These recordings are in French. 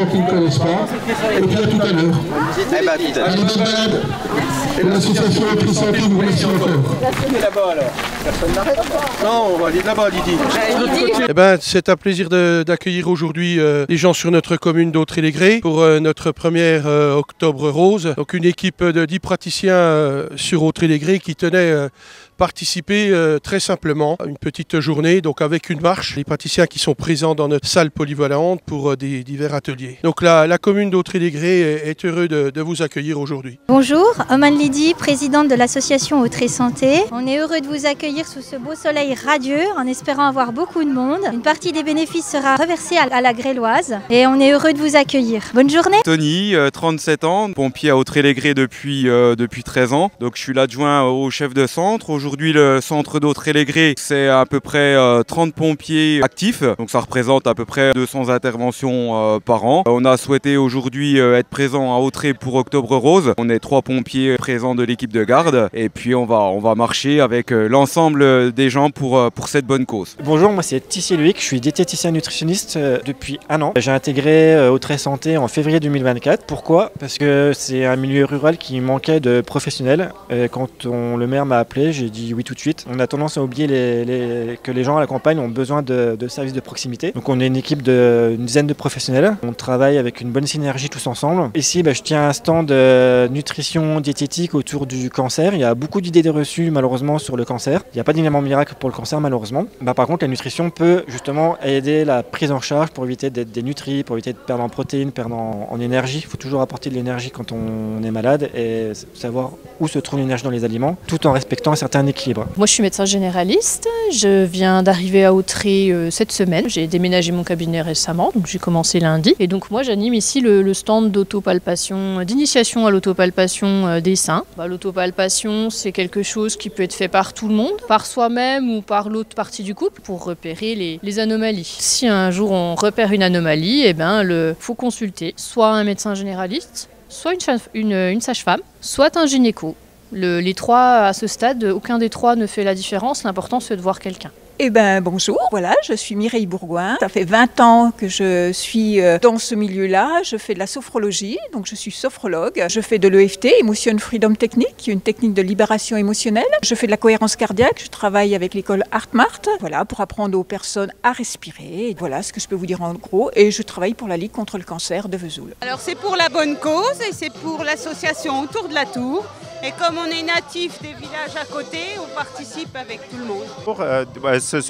gens qui ne connaissent pas. Et puis à tout à l'heure. Eh ben, tout à l'heure. Allez, bonne balade. Et l'association Nutri Santé vous remercie encore. Là-bas, alors. Personne n'arrête. Non, on va aller là-bas, Lydie. Eh ben, c'est un plaisir d'accueillir aujourd'hui les gens sur notre commune d'Autrey-les-Grès pour notre première Octobre Rose. Donc une équipe de 10 praticiens sur Autrey-les-Grès qui tenait participer très simplement à une petite journée, donc avec une marche. Les praticiens qui sont présents dans notre salle polyvalente pour des divers ateliers. Donc la commune d'Autrey-les-Grès est heureuse de vous accueillir aujourd'hui. Bonjour, Oman Lydie, présidente de l'association Autrey Santé. On est heureux de vous accueillir sous ce beau soleil radieux en espérant avoir beaucoup de monde. Une partie des bénéfices sera reversée à la Gréloise et on est heureux de vous accueillir. Bonne journée. Tony, 37 ans, pompier à Autrey-les-Grès depuis 13 ans. Donc je suis l'adjoint au chef de centre. Aujourd'hui le centre d'Autrey-les-Grès, c'est à peu près 30 pompiers actifs. Donc ça représente à peu près 200 interventions par an. On a souhaité aujourd'hui être présent à Autrey pour Octobre Rose. On est 3 pompiers présents de l'équipe de garde et puis on va marcher avec l'ensemble des gens pour cette bonne cause. Bonjour, moi c'est Tissier Loïc, je suis diététicien nutritionniste depuis 1 an. J'ai intégré Autrey Santé en février 2024. Pourquoi? Parce que c'est un milieu rural qui manquait de professionnels. Quand le maire m'a appelé, j'ai dit oui tout de suite. On a tendance à oublier que les gens à la campagne ont besoin de services de proximité. Donc on est une équipe d'une dizaine de professionnels. On travaille avec une bonne synergie tous ensemble. Ici, je tiens un stand de nutrition diététique autour du cancer. Il y a beaucoup d'idées reçues malheureusement sur le cancer. Il n'y a pas d'élément miracle pour le cancer malheureusement. Par contre, la nutrition peut justement aider la prise en charge pour éviter d'être dénutri, pour éviter de perdre en protéines, perdre en énergie. Il faut toujours apporter de l'énergie quand on est malade et savoir où se trouve l'énergie dans les aliments, tout en respectant un certain équilibre. Moi je suis médecin généraliste, je viens d'arriver à Autrey cette semaine. J'ai déménagé mon cabinet récemment, donc j'ai commencé lundi. Et donc moi j'anime ici le stand d'autopalpation, d'initiation à l'autopalpation des seins. L'autopalpation c'est quelque chose qui peut être fait par tout le monde, par soi-même ou par l'autre partie du couple pour repérer les anomalies. Si un jour on repère une anomalie, faut consulter soit un médecin généraliste, soit une sage-femme, soit un gynéco. Les trois, à ce stade, aucun des trois ne fait la différence. L'important, c'est de voir quelqu'un. Bonjour, voilà, je suis Mireille Bourgoin. Ça fait 20 ans que je suis dans ce milieu-là. Je fais de la sophrologie, donc je suis sophrologue. Je fais de l'EFT, Emotion Freedom Technique, qui est une technique de libération émotionnelle. Je fais de la cohérence cardiaque. Je travaille avec l'école HeartMart, voilà, pour apprendre aux personnes à respirer. Voilà ce que je peux vous dire en gros. Et je travaille pour la Ligue contre le cancer de Vesoul. Alors c'est pour la bonne cause et c'est pour l'association autour de la Tour. Et comme on est natifs des villages à côté, on participe avec tout le monde.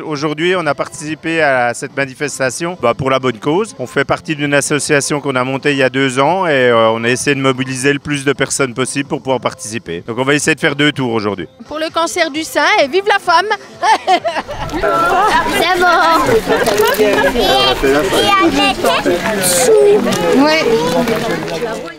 Aujourd'hui, on a participé à cette manifestation pour la bonne cause. On fait partie d'une association qu'on a montée il y a 2 ans et on a essayé de mobiliser le plus de personnes possible pour pouvoir participer. Donc on va essayer de faire 2 tours aujourd'hui. Pour le cancer du sein et vive la femme. C'est bon. Oui.